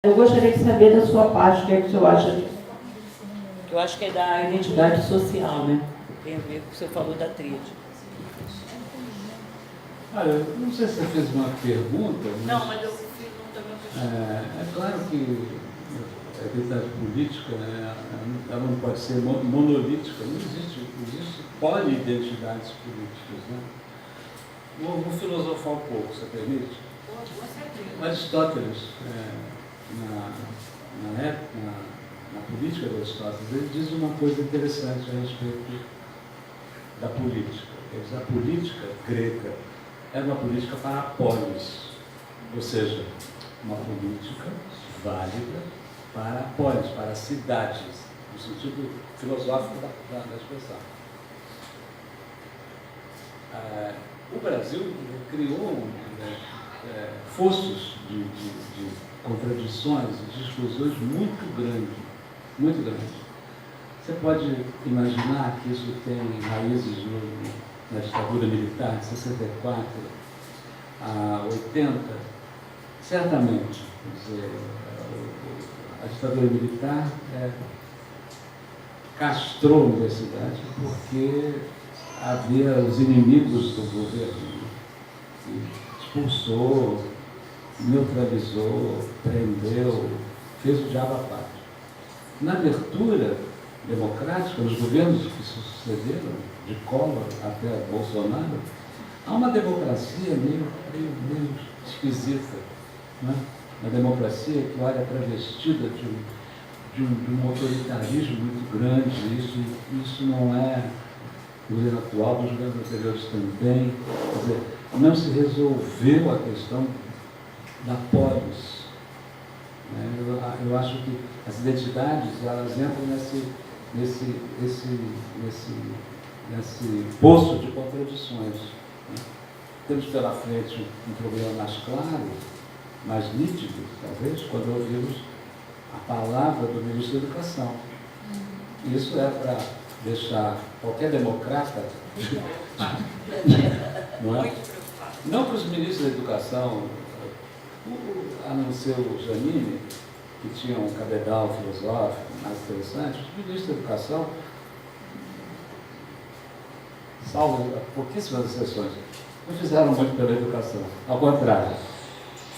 Eu gostaria de saber da sua parte, o que é que o senhor acha disso? Eu acho que é da Identidade social, né? Tem a ver com o que você falou da tríade. Olha, eu não sei se você fez uma pergunta, Mas eu fiz também. é claro que a identidade política, né, ela não pode ser monolítica, não existe polidentidades políticas. Né? Vou filosofar um pouco, você permite? Aristóteles, na política de Aristóteles, ele diz uma coisa interessante a respeito da política. Ele diz, a política grega era uma política para a polis, ou seja, uma política válida para a polis, para as cidades, no sentido filosófico da expressão. O Brasil criou fossos de contradições e de exclusões muito grandes, muito grandes. Você pode imaginar que isso tem raízes na ditadura militar, de 64 a 80, certamente. Quer dizer, a ditadura militar castrou a universidade porque havia os inimigos do governo, e expulsou, neutralizou, prendeu, fez o diabo à parte. Na abertura democrática, nos governos que se sucederam, de Collor até Bolsonaro, há uma democracia meio esquisita, né? Uma democracia que olha travestida de um autoritarismo muito grande. Isso não é o governo atual, dos governos anteriores também. Quer dizer, não se resolveu a questão da polis. Eu acho que as identidades, elas entram nesse poço de contradições. Né? Temos pela frente um problema mais claro, mais nítido, talvez, quando ouvimos a palavra do ministro da Educação. Isso é para deixar qualquer democrata, não é? Não que os ministros da Educação, a não ser o Janine, que tinha um cabedal filosófico mais interessante, os ministros da Educação, salvo pouquíssimas exceções, não fizeram muito pela educação. Ao contrário,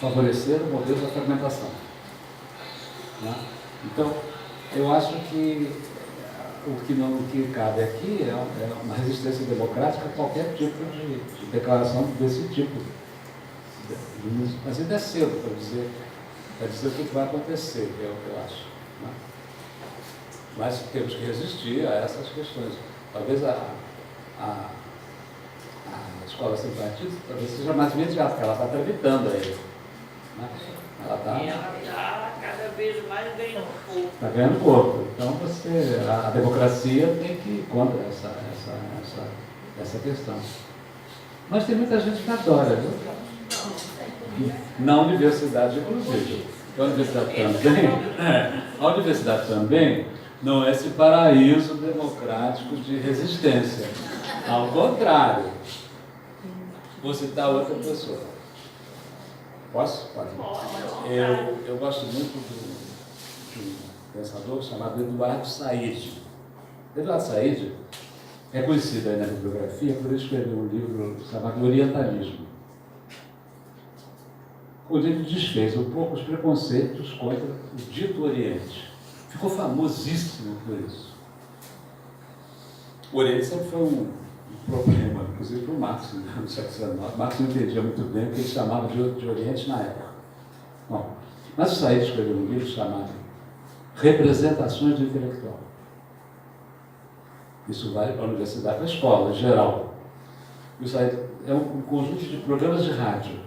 favoreceram o modelo da fragmentação. Né? Então, eu acho que o que cabe aqui é uma resistência democrática a qualquer tipo de declaração desse tipo. Mas ainda é cedo para dizer o que vai acontecer, é o que eu acho. Né? Mas temos que resistir a essas questões. Talvez a escola sem partido talvez seja mais imediata, porque ela está tramitando aí. Né? Ela está cada vez mais ganhando corpo. Está ganhando corpo. Então a democracia tem que ir contra essa questão. Mas tem muita gente que adora, viu? Na universidade, inclusive. A universidade também não é esse paraíso democrático de resistência. Ao contrário. Vou citar outra pessoa. Posso? Pode. Eu gosto muito de um pensador chamado Eduardo Said. Eduardo Said é conhecido aí na bibliografia por escrever um livro chamado Orientalismo, onde ele desfez um pouco os preconceitos contra o dito Oriente. Ficou famosíssimo por isso. O Oriente sempre foi um problema, inclusive para o Marx, no século XIX. Marx não entendia muito bem o que ele chamava de Oriente na época. Bom, mas o Said escreveu um livro chamado Representações do Intelectual. Isso vai para a universidade, para a escola, em geral. E o Said é um conjunto de programas de rádio.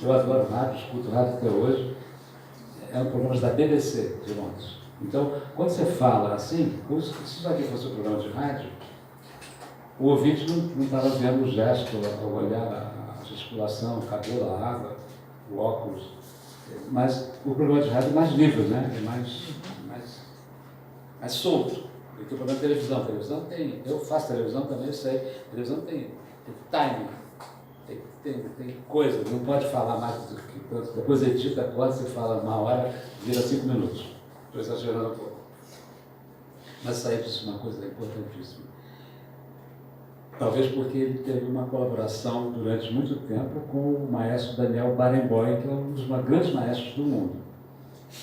Eu adoro rádio, escuto rádio até hoje. É um programa da BBC de Londres. Então, quando você fala assim, se isso aqui fosse um programa de rádio, o ouvinte não estava vendo o gesto, o olhar, a gesticulação, o cabelo, a água, o óculos. Mas o programa de rádio é mais livre, né? É mais solto do que o programa de televisão. Televisão tem, eu faço televisão também, eu sei. Televisão tem timing. Tem coisa, não pode falar mais do que. Depois edita a coisa, você fala uma hora, vira 5 minutos. Estou exagerando um pouco. Mas Said disse uma coisa importantíssima. Talvez porque ele teve uma colaboração durante muito tempo com o maestro Daniel Barenboim, que é um dos grandes maestros do mundo.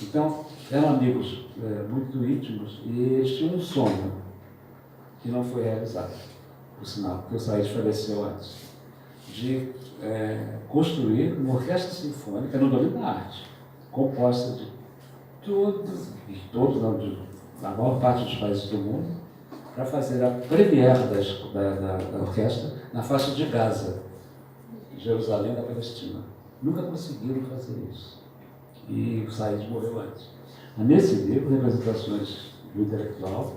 Então, eram amigos muito íntimos e eles tinham um sonho que não foi realizado, por sinal, porque o Said faleceu antes, de construir uma orquestra sinfônica no domínio da arte, composta de da maior parte dos países do mundo, para fazer a premiere da orquestra na faixa de Gaza, Jerusalém da Palestina. Nunca conseguiram fazer isso. E o Said morreu antes. Nesse livro, Representações do Intelectual,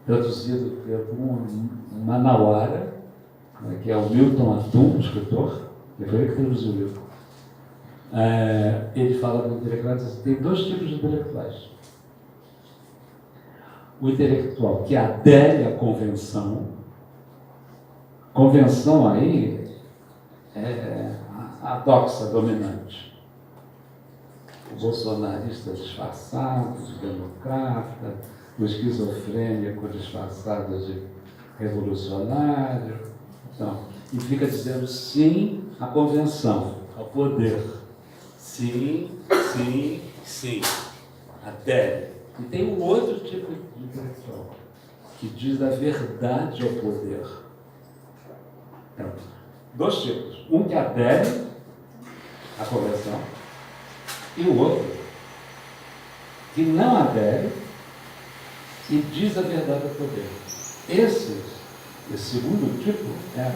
traduzido por um manauara, que é o Milton Atum, escritor, que foi ele que traduziu o livro. Ele fala do intelectual, tem 2 tipos de intelectuais. O intelectual que adere à convenção. Convenção aí é a doxa dominante. O bolsonarista disfarçado de democrata, o esquizofrênico disfarçado de revolucionário. Então, e fica dizendo sim à convenção, ao poder. Sim, sim, sim. Adere. E tem um outro tipo de intelectual, que diz a verdade ao poder. Então, 2 tipos. Um que adere à convenção e o outro que não adere e diz a verdade ao poder. Esse segundo tipo é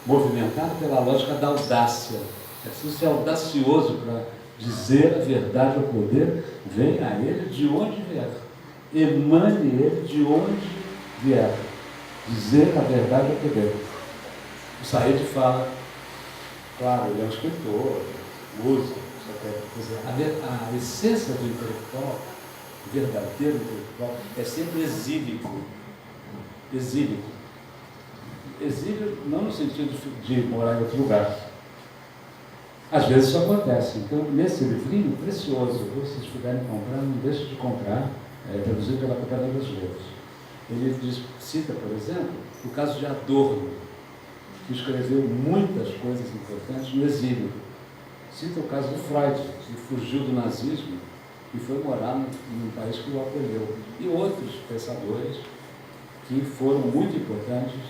movimentado pela lógica da audácia. É preciso ser audacioso para dizer a verdade ao poder, venha a ele de onde vier. Emane ele de onde vier. Dizer a verdade ao poder. O Said fala, claro, ele é um escritor, músico, a essência do intelectual, o verdadeiro intelectual, é sempre exílico. Exílico. Exílio não no sentido de morar em outro lugar. Às vezes isso acontece. Então, nesse livrinho precioso, se vocês puderem comprar, não deixe de comprar, traduzido pela Companhia dos Letras. Ele cita, por exemplo, o caso de Adorno, que escreveu muitas coisas importantes no exílio. Cita o caso do Freud, que fugiu do nazismo e foi morar num país que o acolheu. E outros pensadores que foram muito importantes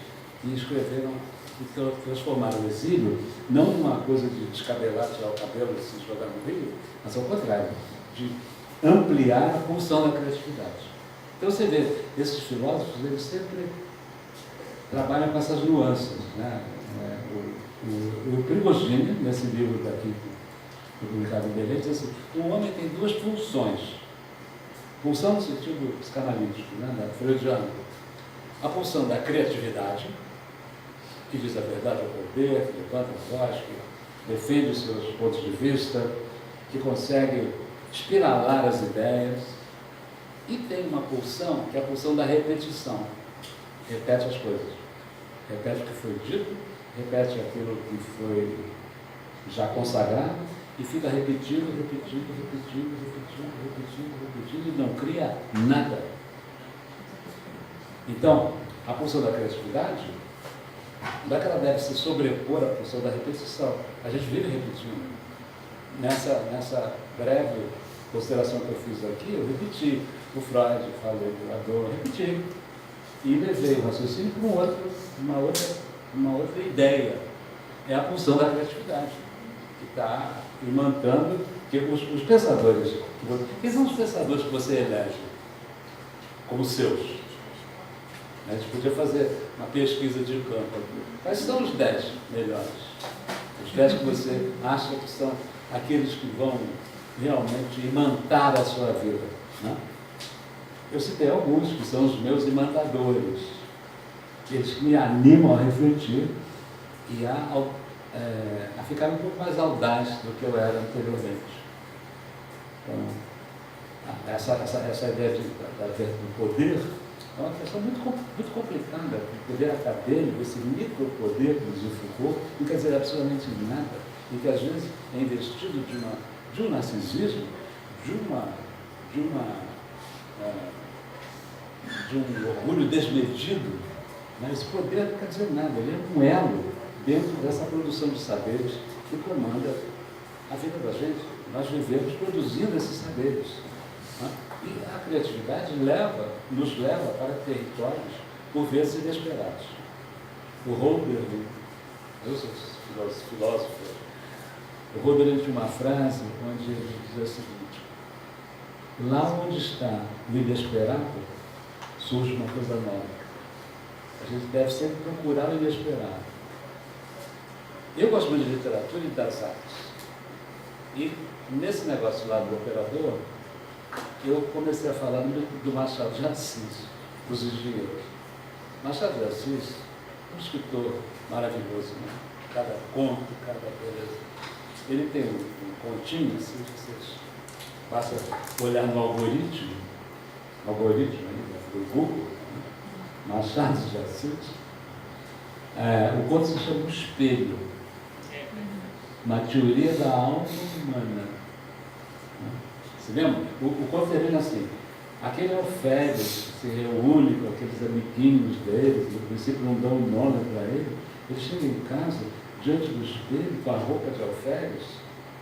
e escreveram e transformaram o exílio não numa coisa de descabelar, tirar o cabelo e se jogar no rio, mas ao contrário, de ampliar a função da criatividade. Então você vê, esses filósofos, eles sempre trabalham com essas nuances. Né? O Prigogine, nesse livro daqui, publicado em Belém, diz assim, o homem tem 2 funções. Função no sentido psicanalítico, né? Da freudiano. A função da criatividade, que diz a verdade ao poder, que levanta a voz, que defende os seus pontos de vista, que consegue espiralar as ideias. E tem uma pulsão, que é a pulsão da repetição. Repete as coisas. Repete o que foi dito, repete aquilo que foi já consagrado, e fica repetindo e não cria nada. Então, a pulsão da criatividade, não é que ela deve se sobrepor à pulsão da repetição. A gente vive repetindo. Nessa breve consideração que eu fiz aqui, eu repeti o Freud, falei do Adorno, repeti. E levei o raciocínio para uma outra ideia. É a pulsão da criatividade, que está imantando que os pensadores, quem são os pensadores que você elege como seus? A gente podia fazer uma pesquisa de campo aqui. Quais são os 10 melhores? Os 10 que você acha que são aqueles que vão realmente imantar a sua vida. Né? Eu citei alguns que são os meus imantadores, aqueles que me animam a refletir e a ficar um pouco mais audaz do que eu era anteriormente. Então, essa ideia do poder É uma questão muito complicada. O poder acadêmico, esse micropoder que nos Foucault, não quer dizer absolutamente nada, e que às vezes é investido de um narcisismo, de um orgulho desmedido, mas esse poder não quer dizer nada, ele é um elo dentro dessa produção de saberes que comanda a vida da gente. Nós vivemos produzindo esses saberes. Né? E a criatividade nos leva para territórios, por vezes, inesperados. O Hölderlin, eu sou filósofo, o Hölderlin tinha uma frase onde ele dizia o seguinte: lá onde está o inesperado, surge uma coisa nova. A gente deve sempre procurar o inesperado. Eu gosto muito de literatura e das artes. E nesse negócio lá do operador, eu comecei a falar do Machado de Assis, dos engenheiros. Machado de Assis, um escritor maravilhoso, né? Cada conto, cada beleza. Ele tem um continho, assim, vocês basta olhar no algoritmo do Google, né? Machado de Assis, o conto se chama O Espelho, uma teoria da alma humana. Você lembra? O conto termina assim: aquele Ofélios que se reúne com aqueles amiguinhos deles, no princípio não dão um nome para ele chega em casa, diante do espelho, com a roupa de Ofélios,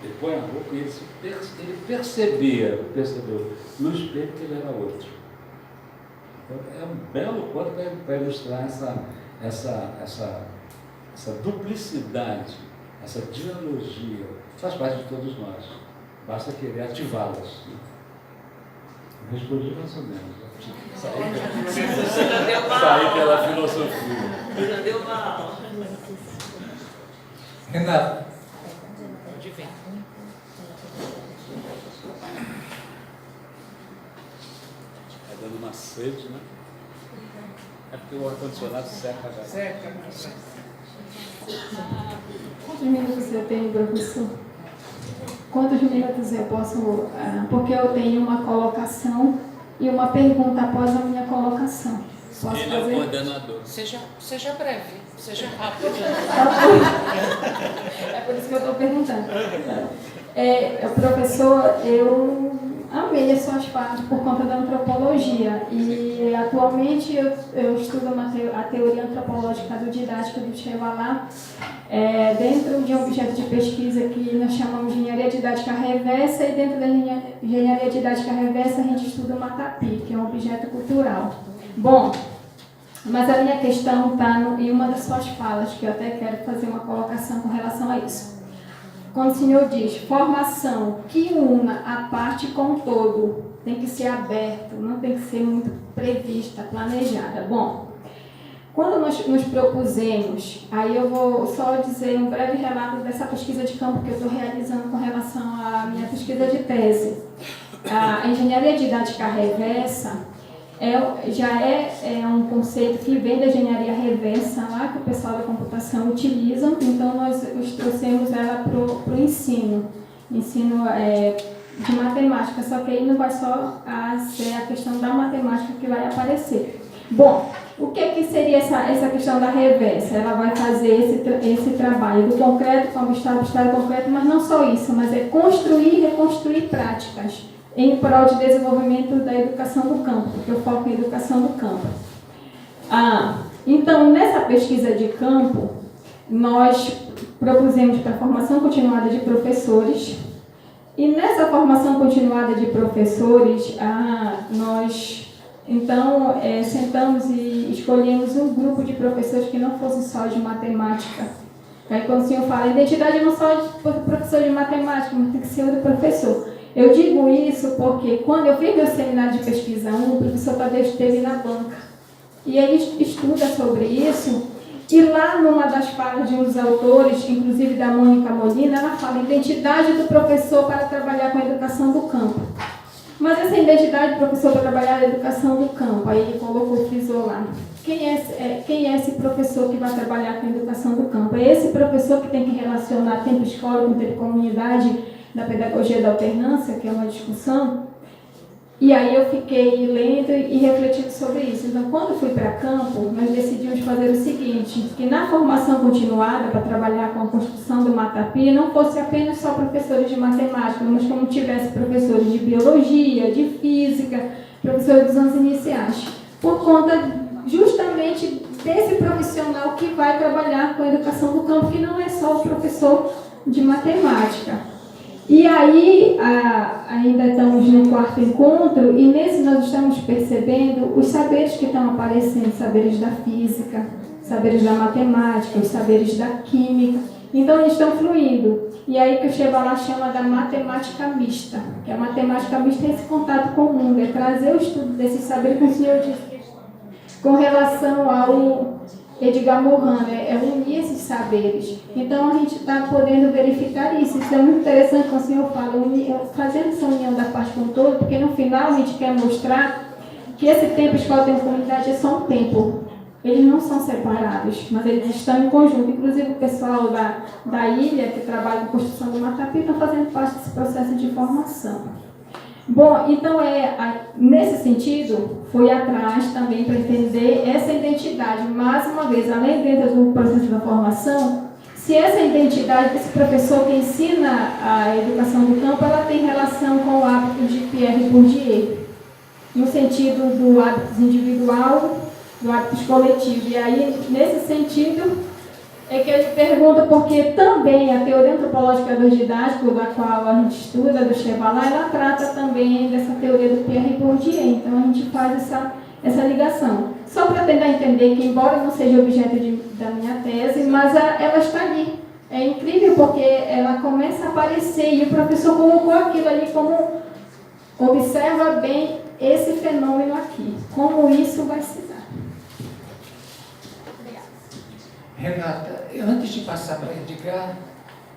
ele põe a roupa e ele percebeu no espelho que ele era outro. Então, é um belo conto para ilustrar essa duplicidade, essa dialogia, faz parte de todos nós. Basta querer ativá-las. Respondi mais ou menos. Saí pela filosofia. Já deu uma aula. Renato. Onde vem? Está dando uma sede, né? É porque o ar-condicionado seca já. Seca. Quantos minutos eu tenho, professor? Quantos minutos eu posso... porque eu tenho uma colocação e uma pergunta após a minha colocação. Posso Ele é o fazer? coordenador. Seja breve, seja rápido. É por isso que eu estou perguntando. Professor, eu amei as suas falas por conta da antropologia e atualmente eu estudo a teoria antropológica do didático do Chevalá dentro de um objeto de pesquisa que nós chamamos de engenharia didática reversa, e dentro da engenharia didática reversa a gente estuda o matapi, que é um objeto cultural. Bom, mas a minha questão está em uma das suas falas, que eu até quero fazer uma colocação com relação a isso. Quando o senhor diz formação que una a parte com o todo, tem que ser aberto, não tem que ser muito prevista, planejada. Bom, quando nós nos propusemos, aí eu vou só dizer um breve relato dessa pesquisa de campo que eu estou realizando com relação à minha pesquisa de tese. A engenharia didática reversa já é um conceito que vem da engenharia reversa, lá que o pessoal da computação utiliza, então nós trouxemos ela para o ensino de matemática, só que aí não vai só ser a questão da matemática que vai aparecer. Bom, o que seria essa questão da reversa? Ela vai fazer esse trabalho do concreto com o abstrato concreto, mas não só isso, mas é construir e reconstruir práticas em prol de desenvolvimento da educação do campo, porque eu foco em educação do campo. Então, nessa pesquisa de campo, nós propusemos para a formação continuada de professores, e nessa formação continuada de professores, nós, então, sentamos e escolhemos um grupo de professores que não fosse só de matemática. Aí, quando o senhor fala, identidade não só de professor de matemática, mas tem que ser o do professor. Eu digo isso porque quando eu fiz meu seminário de pesquisa 1, o professor Tadeu esteve na banca. E ele estuda sobre isso, e lá numa das falas de um dos autores, inclusive da Mônica Molina, ela fala identidade do professor para trabalhar com a educação do campo. Mas essa identidade do professor para trabalhar a educação do campo, aí ele colocou, frisou lá. Quem é esse professor que vai trabalhar com a educação do campo? É esse professor que tem que relacionar tempo escola com tempo comunidade, da pedagogia da alternância, que é uma discussão. E aí eu fiquei lendo e refletindo sobre isso. Então, quando fui para campo, nós decidimos fazer o seguinte, que na formação continuada, para trabalhar com a construção do Matapi, não fosse apenas só professores de matemática, mas como tivesse professores de biologia, de física, professores dos anos iniciais, por conta justamente desse profissional que vai trabalhar com a educação do campo, que não é só o professor de matemática. E aí, ainda estamos no quarto encontro, e nesse nós estamos percebendo os saberes que estão aparecendo, saberes da física, saberes da matemática, os saberes da química. Então, eles estão fluindo. E aí que o Chevalá chama da matemática mista, que a matemática mista é esse contato com o mundo, é trazer o estudo desses saberes, como o senhor disse, com relação ao Edgar Morin, é unir esses saberes. Então, a gente está podendo verificar isso. Isso é muito interessante quando o senhor fala, fazendo essa união da parte com o todo, porque no final a gente quer mostrar que esse tempo escola e comunidade é só um tempo. Eles não são separados, mas eles estão em conjunto. Inclusive, o pessoal da ilha, que trabalha com construção do Matapi, está fazendo parte desse processo de formação. Bom, então, nesse sentido, fui atrás também para entender essa identidade. Mais uma vez, além dentro do processo da formação, se essa identidade desse professor que ensina a educação do campo, ela tem relação com o hábito de Pierre Bourdieu, no sentido do hábito individual, do hábito coletivo. E aí, nesse sentido, é que ele pergunta porque também a teoria antropológica do didático, da qual a gente estuda, do Chevalá, ela trata também dessa teoria do Pierre Bourdieu. Então, a gente faz essa ligação. Só para tentar entender que, embora não seja objeto da minha tese, mas ela está ali. É incrível porque ela começa a aparecer e o professor colocou aquilo ali como observa bem esse fenômeno aqui, como isso vai se dar. Renata, antes de passar para Edgar,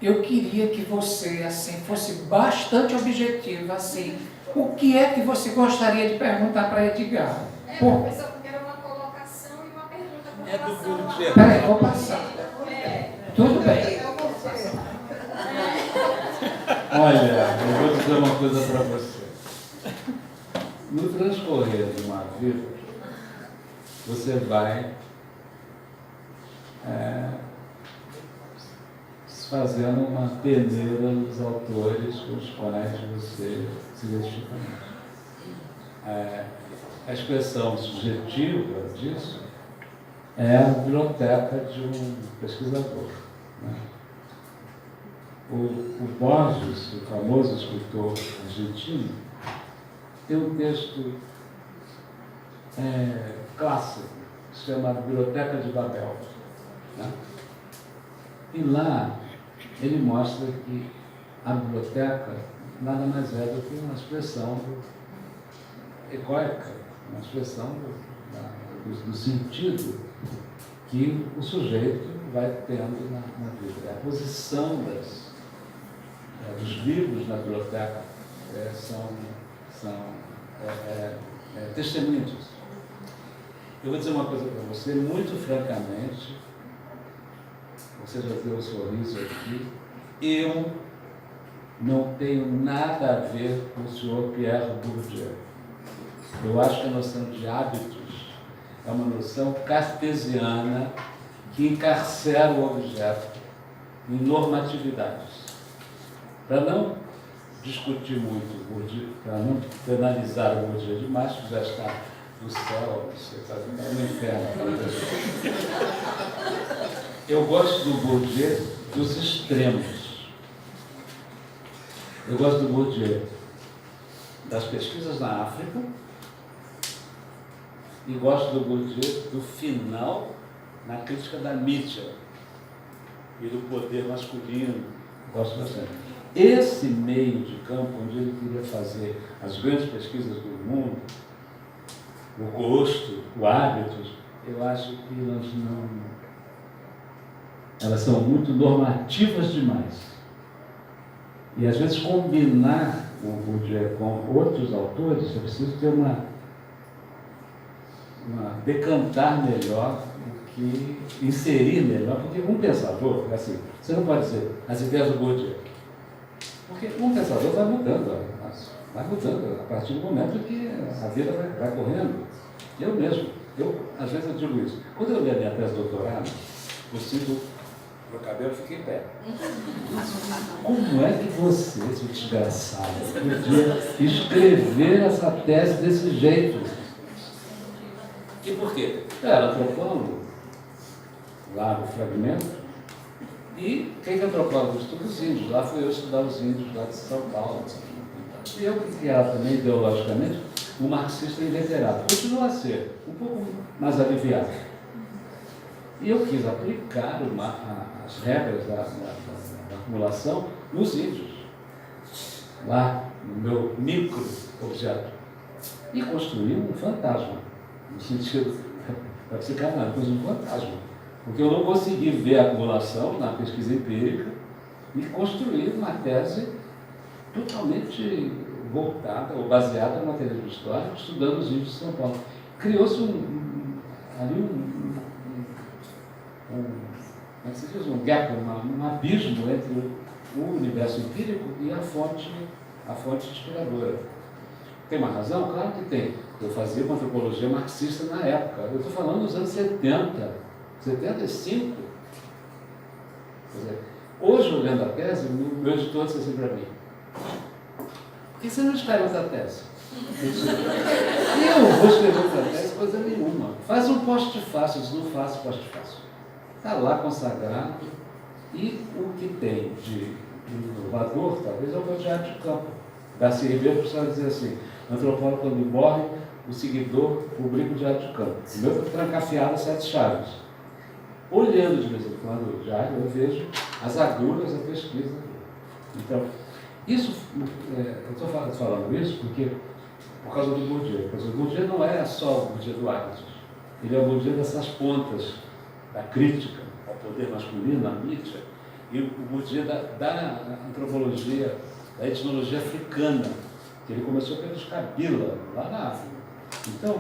eu queria que você, assim, fosse bastante objetiva, assim. O que é que você gostaria de perguntar para Edgar? Professor, porque era uma colocação e uma pergunta com relação do Bourdieu. Peraí, vou passar. Tudo bem. Olha, eu vou dizer uma coisa para você. No transcorrer de uma vida, você vai fazendo uma peneira nos autores com os quais você se identifica mais. A expressão subjetiva disso é a biblioteca de um pesquisador, né? O Borges, o famoso escritor argentino, tem um texto clássico, que se chama Biblioteca de Babel, né? E lá ele mostra que a biblioteca nada mais é do que uma expressão egóica, uma expressão do sentido que o sujeito vai tendo na vida. A posição dos livros na biblioteca são testemunhos disso. Eu vou dizer uma coisa para você, muito francamente, você já deu um sorriso aqui, eu não tenho nada a ver com o senhor Pierre Bourdieu. Eu acho que a noção de hábitos é uma noção cartesiana que encarcera o objeto em normatividades. Para não discutir muito Bourdieu, para não penalizar o Bourdieu demais, que já está no céu, você está no inferno. Eu gosto do Bourdieu dos extremos. Eu gosto do Bourdieu das pesquisas na África e gosto do Bourdieu do final na crítica da mídia e do poder masculino. Gosto bastante. Esse meio de campo onde ele queria fazer as grandes pesquisas do mundo, o gosto, o hábito, eu acho que elas são muito normativas demais. E às vezes combinar o Bourdieu com outros autores, é preciso ter decantar melhor, que inserir melhor, porque um pensador, assim, você não pode dizer as ideias do Bourdieu, porque um pensador vai mudando vai mudando a partir do momento que a vida vai correndo. Eu mesmo, às vezes eu digo isso. Quando eu li a minha tese de doutorado, eu sinto meu cabelo fica em pé. Como é que você, seu desgraçado, podia escrever essa tese desse jeito? E por quê? Eu era antropólogo, lá no Fragmento, e quem é antropólogo? Estuda os índios. Lá fui eu estudar os índios lá de São Paulo. E eu, que era também ideologicamente um marxista inveterado, continua a ser, um pouco mais aliviado. E eu quis aplicar as regras da acumulação nos índios, lá no meu micro-objeto. E construí um fantasma, no sentido da psicanálise, um fantasma. Porque eu não consegui ver a acumulação na pesquisa empírica e construir uma tese totalmente voltada ou baseada no materialismo histórico, estudando os índios de São Paulo. Criou-se como é que se diz? Um gap, um abismo entre o universo empírico e a fonte inspiradora. Tem uma razão? Claro que tem. Eu fazia uma antropologia marxista na época. Eu estou falando dos anos 70, 75. Quer dizer, hoje, olhando a tese, meu editor disse assim para mim: por que você não escreve outra tese? Eu vou escrever outra tese, coisa nenhuma. Faz um post-fácil. Eu disse: não faço post-fácil. Está lá consagrado. E o que tem de inovador, talvez, é o meu diário de campo. Darcy Ribeiro precisava dizer assim: antropólogo, quando morre, o seguidor publica o diário de campo. O meu está trancafiado a 7 chaves. Olhando de vez em quando o diário, eu vejo as agruras da pesquisa. Então, isso, eu estou falando isso porque, por causa do Bourdieu. Porque o Bourdieu não é só o Bourdieu do Actos. Ele é o Bourdieu dessas pontas da crítica ao poder masculino, à mídia, e o Bourdieu da antropologia, da etnologia africana, que ele começou pelos Kabila, lá na África. Então,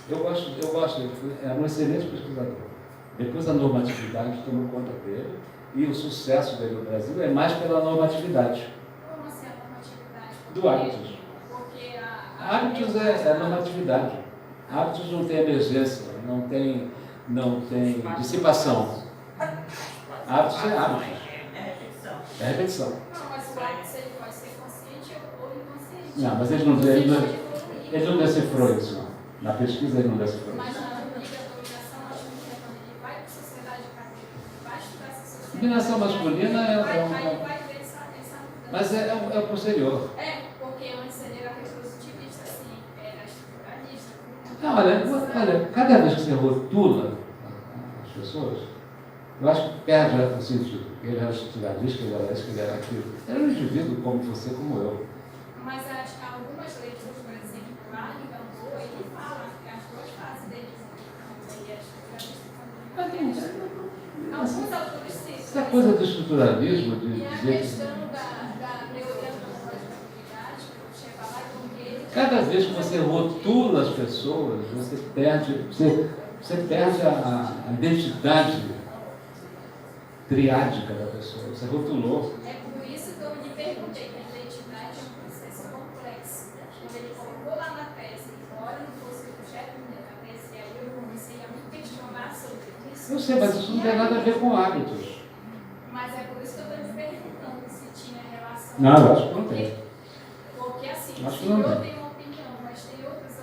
eu gosto, ele é um excelente pesquisador. Depois a normatividade tomou conta dele, e o sucesso dele no Brasil é mais pela normatividade. Como assim a normatividade? Do hábitos. Porque Hábitos é normatividade. Hábitos não tem emergência, não tem dissipação. Hábitos é hábitos. É repetição. Não, mas o hábito ele pode ser consciente ou inconsciente. Não, mas ele não decifrou isso, não. Na pesquisa ele não decifrou Mas isso. na obrigatorização, acho que quando ele vai para a sociedade acadêmica, vai estudar essa sociedade. Dominação masculina Aí vai ver essa mudança. Mas é o posterior. Porque antes ele era retrodutivista, assim, era estruturalista. Não, olha, cada vez que você rotula as pessoas, eu acho que perde o sentido. Ele era estruturalista, ele era isso, ele era aquilo. Era um indivíduo como você, como eu. Mas acho que algumas leituras, por exemplo, lá em Gamboa, ele fala que as duas fases dele, ele é estruturalista também. Alguns autores citam. Essa coisa do estruturalismo, de E a dizer questão da teoria antropológica da habilidade, que eu chego lá e porque ele... cada vez que você rotula as pessoas, você perde a identidade triádica da pessoa. Você rotulou. É por isso que eu lhe perguntei que a identidade é um processo complexo. Quando ele colocou lá na tese, embora não fosse o objeto da tese, e aí eu comecei a me questionar sobre isso. Eu sei, mas isso não tem nada a ver com hábitos. Mas é por isso que eu estou me perguntando se tinha relação. Não, eu acho que não tem. Porque assim, Acho se que não eu tem. tenho uma opinião, mas tem outras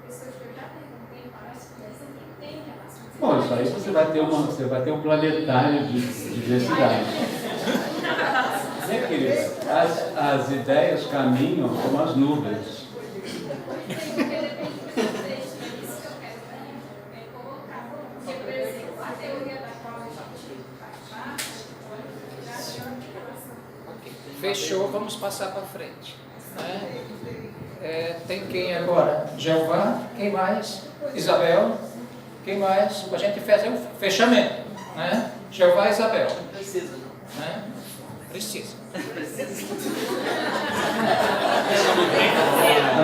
pessoas que eu já perguntei, parece que dizem que tem relação. Bom, isso aí você vai ter um planetário de diversidade. Né, querida? As ideias caminham como as nuvens. Porque depende do contexto, é isso que eu quero colocar. Porque, por exemplo, a teoria da qual a gente faz parte, já tem relação. Fechou, vamos passar para frente. Né? Tem quem agora? Jeová, quem mais? Isabel, quem mais? A gente fez o fechamento. Né? Jeová e Isabel. Não precisa, não. Né? Precisa. A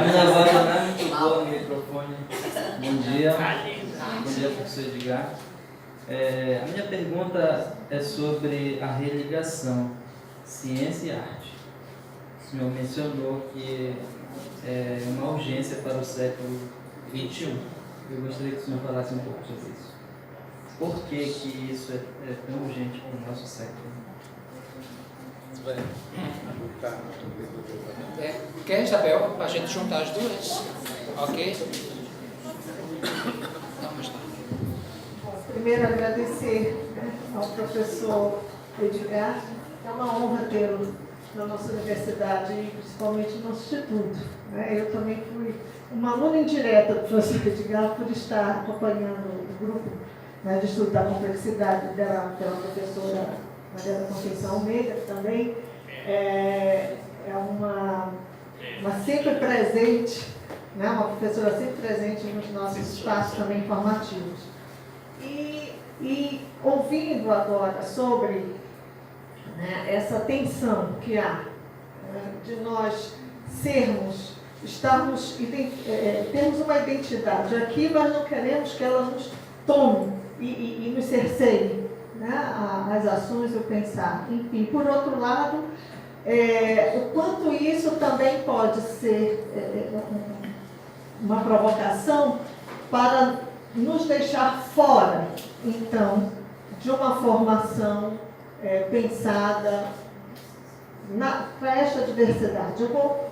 minha voz não é muito boa no microfone. Bom dia. Bom dia, professor Edgar. A minha pergunta é sobre a religação ciência e arte. O senhor mencionou que uma urgência para o século XXI. Eu gostaria que o senhor falasse um pouco sobre isso. Por que que isso é tão urgente para o nosso século? Quer, Isabel, para a gente juntar as duas? Ok? Vamos lá. Primeiro, agradecer, né, ao professor Edgar. É uma honra tê-lo na nossa universidade e principalmente no nosso instituto, né? Eu também fui uma aluna indireta do professor Edgar por estar acompanhando o grupo, né, de estudo da complexidade pela professora Maria da Conceição Almeida, que também é uma sempre presente, né, uma professora sempre presente nos nossos espaços também formativos. E ouvindo agora sobre, né, essa tensão que há, né, de nós termos uma identidade aqui, mas não queremos que ela nos tome e nos cerceie, né, as ações, o pensar. Enfim, por outro lado, o quanto isso também pode ser uma provocação para nos deixar fora, então, de uma formação pensada para esta diversidade. Eu vou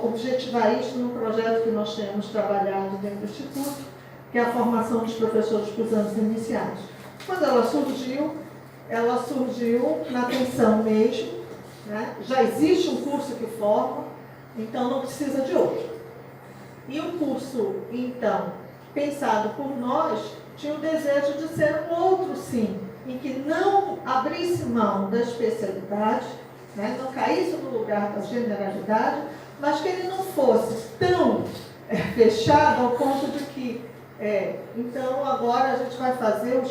objetivar isso no projeto que nós temos trabalhado dentro do Instituto, que é a formação dos professores para os anos iniciais. Quando ela surgiu na tensão mesmo, né? Já existe um curso que forma, então não precisa de outro. E o curso, então, pensado por nós, tinha o desejo de ser um outro sim, em que não abrisse mão da especialidade, né, não caísse no lugar da generalidade, mas que ele não fosse tão fechado ao ponto de que, então agora a gente vai fazer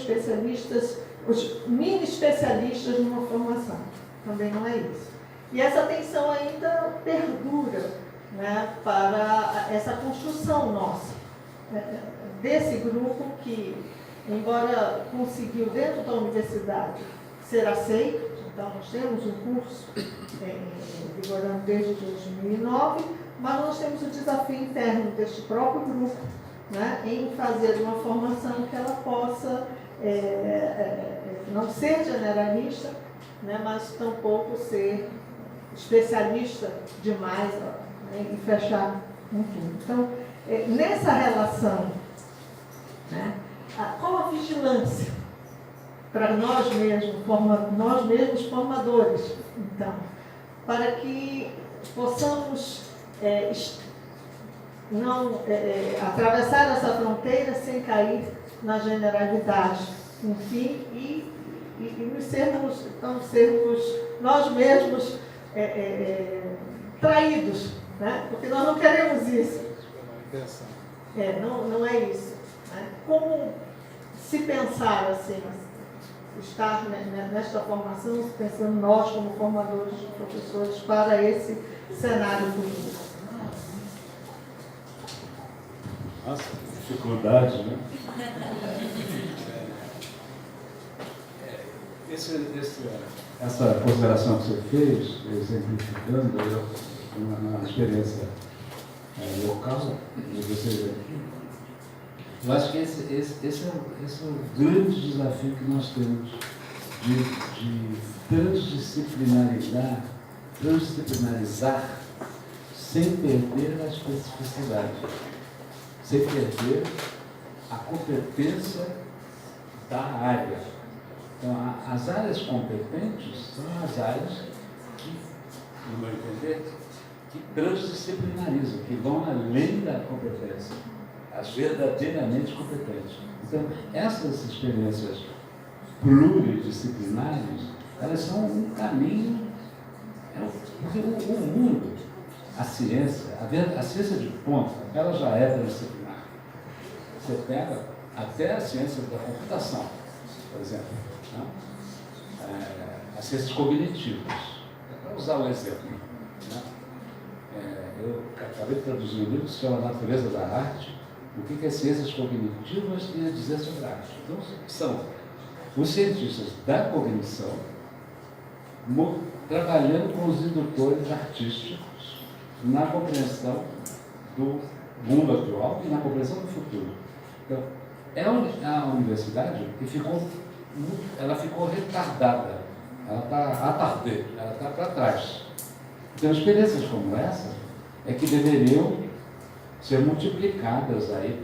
os mini especialistas numa formação. Também não é isso. E essa tensão ainda perdura, né, para essa construção nossa, desse grupo que, embora conseguiu dentro da universidade ser aceito, então nós temos um curso vigorando desde 2009, mas nós temos o desafio interno deste próprio grupo, né, em fazer uma formação que ela possa não ser generalista, né, mas tampouco ser especialista demais, né, e fechar um tudo. Então, nessa relação, né, qual a vigilância para nós mesmos formadores, então, para que possamos não atravessar essa fronteira sem cair na generalidade, enfim, e sermos nós mesmos traídos, né? Porque nós não queremos isso. Não é isso. Né? Como se pensar assim, estar nesta formação, pensando nós como formadores de professores para esse cenário futuro? Nossa, dificuldade, né? Essa consideração que você fez, exemplificando uma experiência local, eu acho que esse é o grande desafio que nós temos de transdisciplinarizar sem perder a especificidade, sem perder a competência da área. Então, as áreas competentes são as áreas que, no meu entender, que transdisciplinarizam, que vão além da competência, as verdadeiramente competentes. Então, essas experiências pluridisciplinares, elas são um caminho, porque o mundo, a ciência de ponta, ela já é transdisciplinar. Você pega até a ciência da computação, por exemplo, né? As ciências cognitivas. Para usar um exemplo, né? Eu acabei de traduzir um livro que se chama Natureza da Arte, o que as ciências cognitivas têm a dizer sobre a arte. Então, são os cientistas da cognição trabalhando com os indutores artísticos na compreensão do mundo atual e na compreensão do futuro. Então, é a universidade que ela ficou retardada, ela está atardê, ela está para trás. Então, experiências como essa é que deveriam ser multiplicadas aí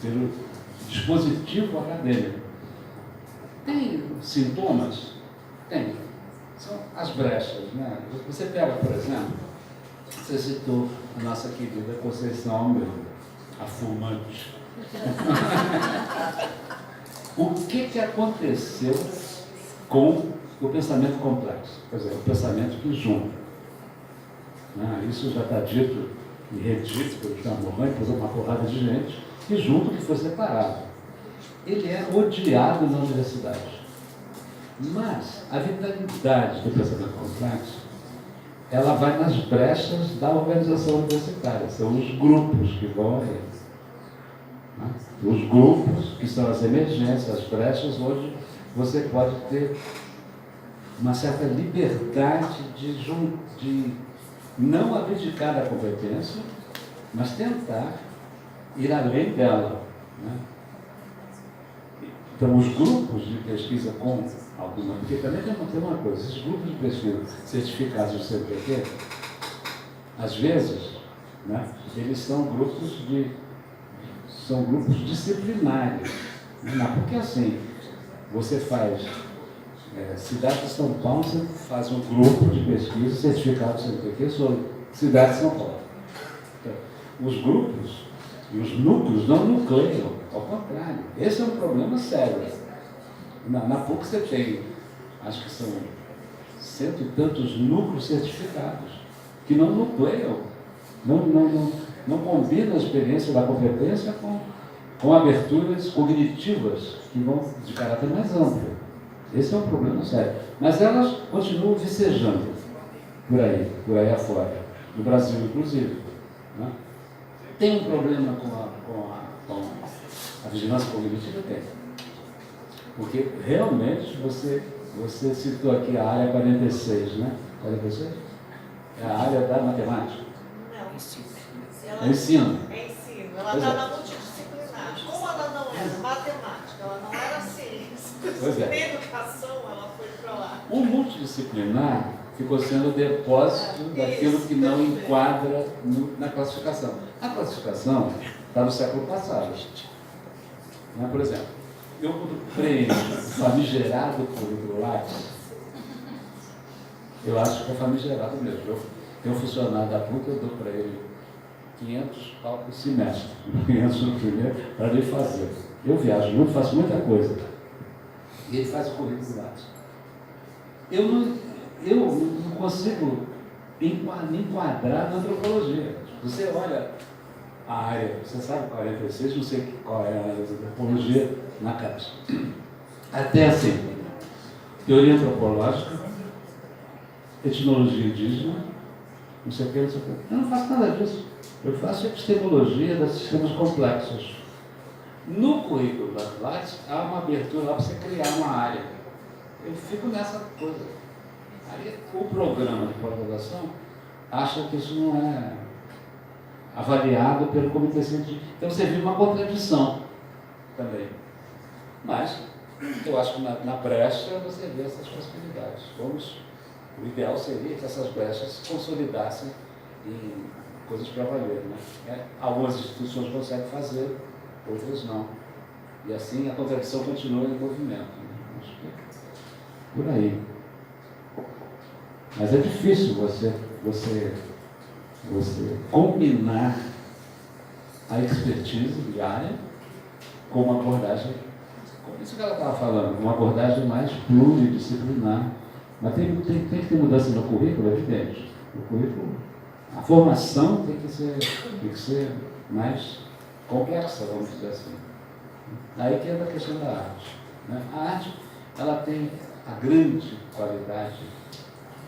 pelo dispositivo acadêmico. Tem sintomas? Tem. São as brechas, né? Você pega, por exemplo, você citou a nossa querida Conceição Almeida, a fumante. O que aconteceu com o pensamento complexo? Quer dizer, o pensamento que junta. Isso já está dito e redito pelo Jean Morin, por uma porrada de gente, que junto que foi separado. Ele é odiado na universidade. Mas a vitalidade do pensamento complexo, ela vai nas brechas da organização universitária. São os grupos que vão aí. Os grupos, que são as emergências, as brechas, onde você pode ter uma certa liberdade de não abdicar da competência, mas tentar ir além dela. Então, os grupos de pesquisa com alguma... Porque também tem uma coisa, esses grupos de pesquisa certificados do CNPq, às vezes, eles são grupos disciplinares. Porque assim, você faz... cidade de São Paulo, você faz um grupo de pesquisa certificado do CNPq sobre cidade de São Paulo. Então, os grupos e os núcleos não nucleiam, ao contrário. Esse é um problema sério. Na PUC você tem, acho que são 100 e tantos núcleos certificados, que não nucleiam, não combinam a experiência da competência com aberturas cognitivas que vão de caráter mais amplo. Esse é um problema sério. Mas elas continuam vicejando por aí afora, no Brasil inclusive. Tem um problema com a vigilância cognitiva? Tem. Porque realmente você citou aqui a área 46, né? 46? É a área da matemática. Não, Ensino. ela É ensino. é ensino. Ela Pois está é. na multidisciplinar. Como ela não era matemática, ela não era ciência, Pois é. nem educação, ela foi para lá. O multidisciplinar ficou sendo o depósito daquilo que não enquadra na classificação. A classificação está no século passado. Por exemplo, eu comprei o famigerado currículo Lattes. Eu acho que é famigerado mesmo. Eu tenho um funcionário da PUC, eu dou para ele 500 pau por semestre, 500 no primeiro, para ele fazer. Eu viajo muito, faço muita coisa. E ele faz o currículo Lattes. Eu não consigo me enquadrar na antropologia. Você olha a área, você sabe 46, não sei qual é a área da antropologia na caixa. Até assim, teoria antropológica, etnologia indígena, não sei o que, não sei o que. Eu não faço nada disso. Eu faço epistemologia dos sistemas complexos. No currículo da Lattes, há uma abertura lá para você criar uma área. Eu fico nessa coisa. Aí o programa de pós-graduação acha que isso não é avaliado pelo comitê científico. Então você vive uma contradição também. Mas eu acho que na brecha você vê essas possibilidades. O ideal seria que essas brechas se consolidassem em coisas para valer. Algumas instituições conseguem fazer, outras não. E assim a contradição continua em movimento. Acho que é por aí. Mas é difícil você combinar a expertise diária com uma abordagem, como isso que ela estava falando, uma abordagem mais pluridisciplinar. Mas tem que ter mudança no currículo, é evidente. O currículo, a formação tem que ser mais complexa, vamos dizer assim. Aí que entra a questão da arte. A arte, ela tem a grande qualidade.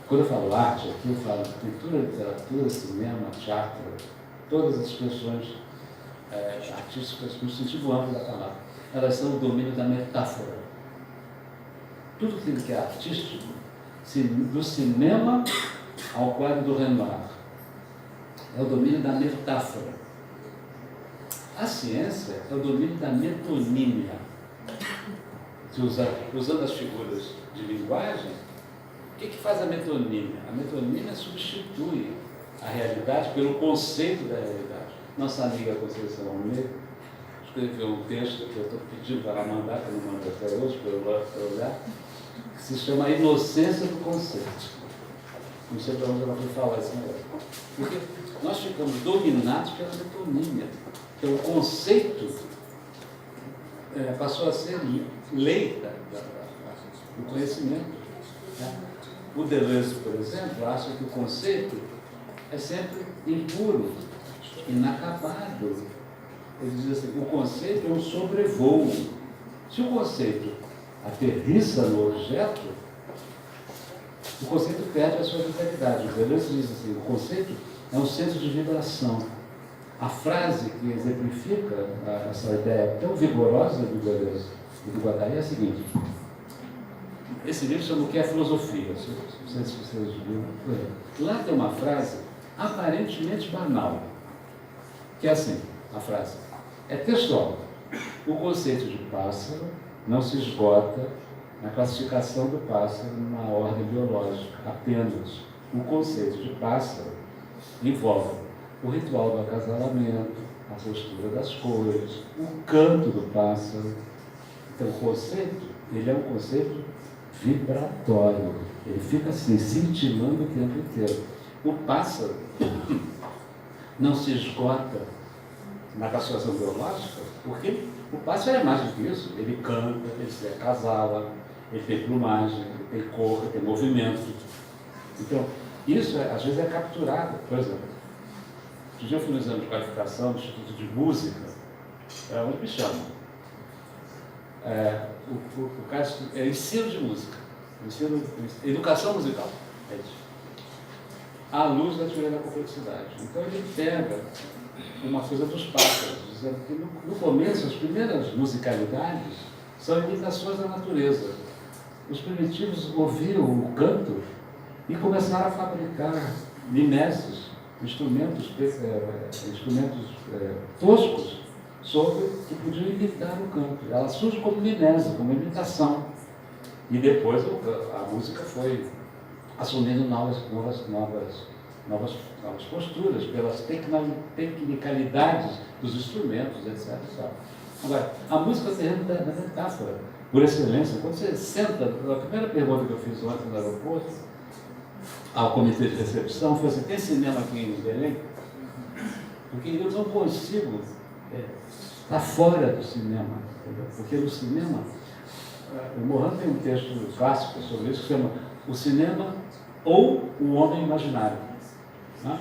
Quando eu falo arte, aqui eu falo pintura, literatura, cinema, teatro, todas as expressões artísticas no sentido amplo da palavra. Elas são o domínio da metáfora. Tudo aquilo que é artístico, do cinema ao quadro do Renoir. É o domínio da metáfora. A ciência é o domínio da metonímia. Usando as figuras de linguagem, o que faz a metonímia? A metonímia substitui a realidade pelo conceito da realidade. Nossa amiga Conceição Almeida escreveu um texto que eu estou pedindo para ela mandar, que eu não mando até hoje, para eu olhar, que se chama A Inocência do Conceito. Não sei para onde ela foi falar isso agora. Porque nós ficamos dominados pela metonímia. Então, o conceito passou a ser lei do conhecimento. Né? O Deleuze, por exemplo, acha que o conceito é sempre impuro, inacabado. Ele diz assim, o conceito é um sobrevoo. Se o conceito aterrissa no objeto, o conceito perde a sua vitalidade. O Deleuze diz assim, o conceito é um centro de vibração. A frase que exemplifica essa ideia tão vigorosa do Deleuze e do Guattari é a seguinte. Esse livro chama O que é Filosofia. Não sei se vocês viram. Lá tem uma frase aparentemente banal, que é assim, a frase é textual. O conceito de pássaro não se esgota na classificação do pássaro numa ordem biológica, apenas. O conceito de pássaro envolve o ritual do acasalamento, a postura das cores, o canto do pássaro. Então, o conceito, ele é um conceito vibratório. Ele fica assim, cintilando o tempo inteiro. O pássaro não se esgota na classificação biológica, porque o pássaro é mais do que isso. Ele canta, ele se acasala, ele tem plumagem, ele tem cor, ele tem movimento. Então, isso às vezes é capturado. Por exemplo, outro dia eu fui no exame de qualificação do Instituto de Música, onde me chamam. O caso é ensino de música, educação musical. É isso. À luz da teoria da complexidade. Então ele pega uma coisa dos pássaros, dizendo que no começo as primeiras musicalidades são imitações da natureza. Os primitivos ouviram o canto e começaram a fabricar mimeses, instrumentos toscos, que podiam imitar o canto. Ela surge como mimese, como imitação. E depois a música foi assumindo novas posturas, pelas tecnicalidades dos instrumentos, etc. Agora, a música é o terreno da metáfora, por excelência. Quando você senta, a primeira pergunta que eu fiz ontem no aeroporto, ao comitê de recepção, foi assim, tem cinema aqui em Belém? Porque eu não consigo estar fora do cinema, entendeu? Porque no cinema, o Mohan tem um texto clássico sobre isso, que chama O Cinema ou o Homem Imaginário. Né?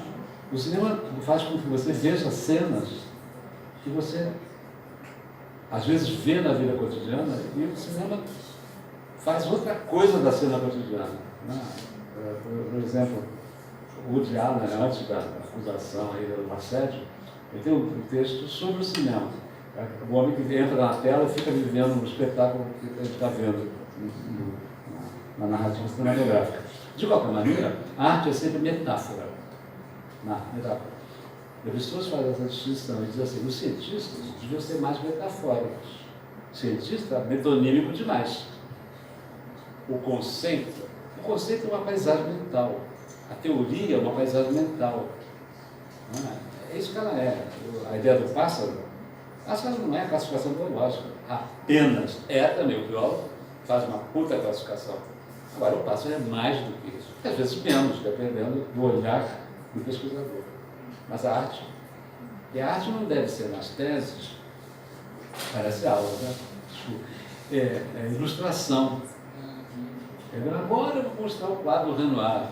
O cinema faz com que você veja cenas que você, às vezes, vê na vida cotidiana, e o cinema faz outra coisa da cena cotidiana. Né? Por exemplo, o Woody Allen, antes da acusação aí do assédio, ele tem um texto sobre o cinema. O homem que entra na tela e fica vivendo um espetáculo que ele está vendo na narrativa cinematográfica. De qualquer maneira, a arte é sempre metáfora. Metáfora. As pessoas fazem essa distinção e dizem assim, os cientistas deviam ser mais metafóricos. O cientista é metonímico demais. O conceito é uma paisagem mental. A teoria é uma paisagem mental. É isso que ela é. A ideia do pássaro não é a classificação biológica. Apenas é também. O biólogo faz uma puta classificação. Agora, o pássaro é mais do que isso. Às vezes menos, dependendo do olhar do pesquisador. Mas a arte não deve ser nas teses, parece aula, né? É ilustração. Agora eu vou mostrar o quadro do Renoir.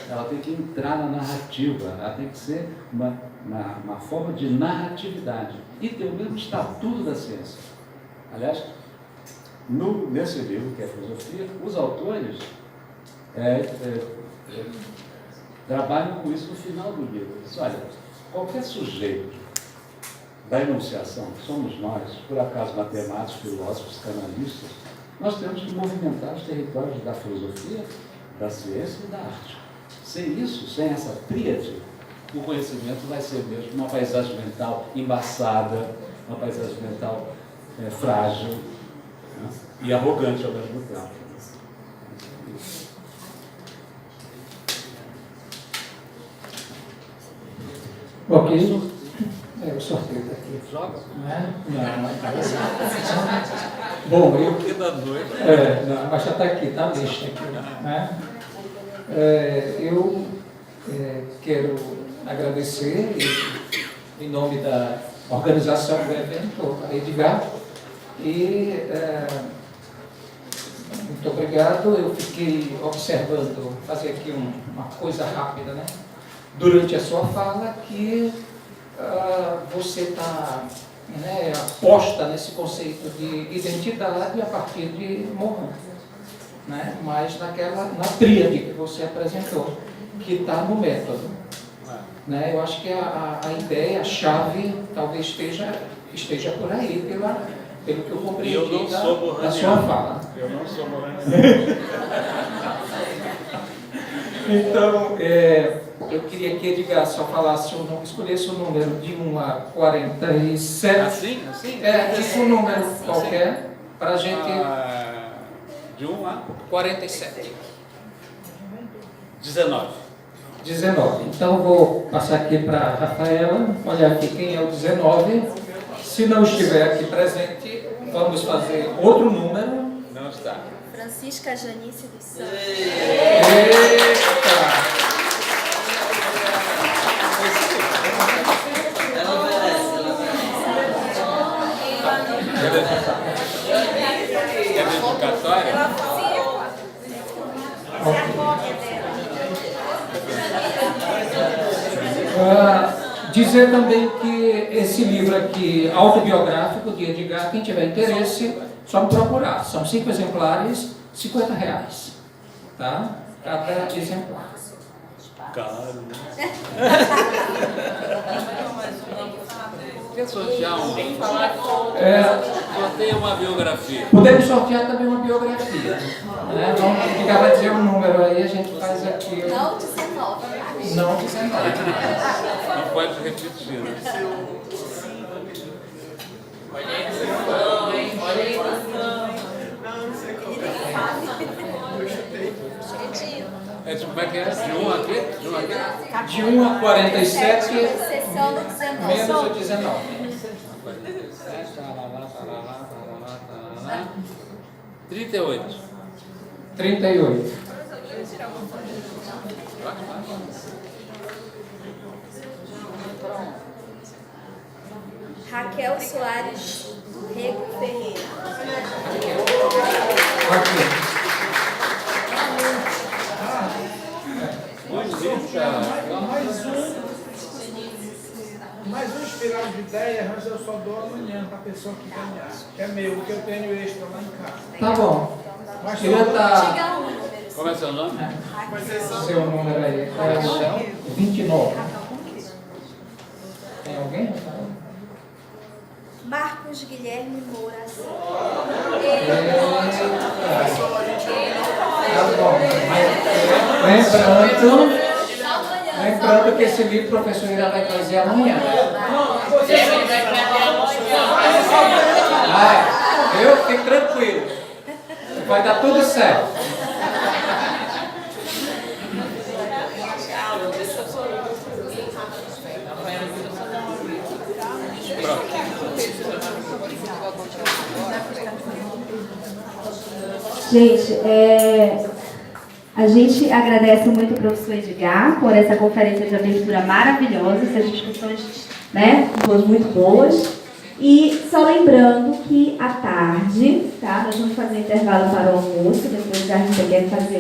Ela tem que entrar na narrativa, ela tem que ser uma forma de narratividade e ter o mesmo estatuto da ciência. Aliás, nesse livro, que é a filosofia, os autores trabalham com isso no final do livro. Diz, olha, qualquer sujeito da enunciação, que somos nós, por acaso matemáticos, filósofos, canalistas, nós temos que movimentar os territórios da filosofia, da ciência e da arte. Sem isso, sem essa tríade, o conhecimento vai ser mesmo uma paisagem mental embaçada, uma paisagem mental frágil, né? E arrogante ao mesmo tempo. Ok. O sorteio está aqui. Joga? Não. Bom, eu... Que da noite. Não, mas já está aqui, está a lista aqui. Né? Eu quero agradecer, em nome da organização do evento, a Edgar, e muito obrigado. Eu fiquei observando, fazer aqui uma coisa rápida, né? Durante a sua fala, que você está aposta nesse conceito de identidade a partir de Mohan, né? Mas na tríade que você apresentou, que está no método. Né? Eu acho que a ideia, a chave, talvez esteja por aí, pelo que eu compreendi da sua fala. Eu não sou morano. Então, eu queria que Edgar só falasse escolhesse um número de 1 a 47. Assim? Tipo um número qualquer, para a gente... De 1 a 47. 19. 19. Então, eu vou passar aqui para a Rafaela, olhar aqui quem é o 19. Se não estiver aqui presente, vamos fazer outro número. Não está. Francisca Janice dos Santos. Eita! Ela merece. É dedicatória? Dizer também que esse livro aqui, autobiográfico de Edgar, quem tiver interesse, só me procurar. São 5 exemplares, R$50, tá? Cada exemplar. Caro, né? Quer sortear sorteia uma biografia. Podemos sortear também uma biografia. Né? Vamos ficar para dizer um número aí, a gente faz aqui. Não 19. Não 19. Não pode repetir, né? É tipo, como é que é? De 1 a quê? De 1 a 47, Sessão do 19. menos o 19. 38. 38. Raquel Soares Rego Ferreira. Aqui. Mais um espiral de ideia, mas eu só dou amanhã para a pessoa que ganhar. Que é meu, que eu tenho extra lá em casa. Tá bom. Mas Eu tá... Diga um número. Como é seu nome? Seu número aí. É 29. Tem alguém? Marcos Guilherme Moura. Tá bom. Lembrando que esse livro o professor irá vai trazer amanhã. Eu fico tranquilo. Vai dar tudo certo. Gente, a gente agradece muito ao professor Edgar por essa conferência de abertura maravilhosa, essas discussões, né, muito boas. E só lembrando que à tarde, tá, nós vamos fazer intervalo para o almoço, depois a gente quer fazer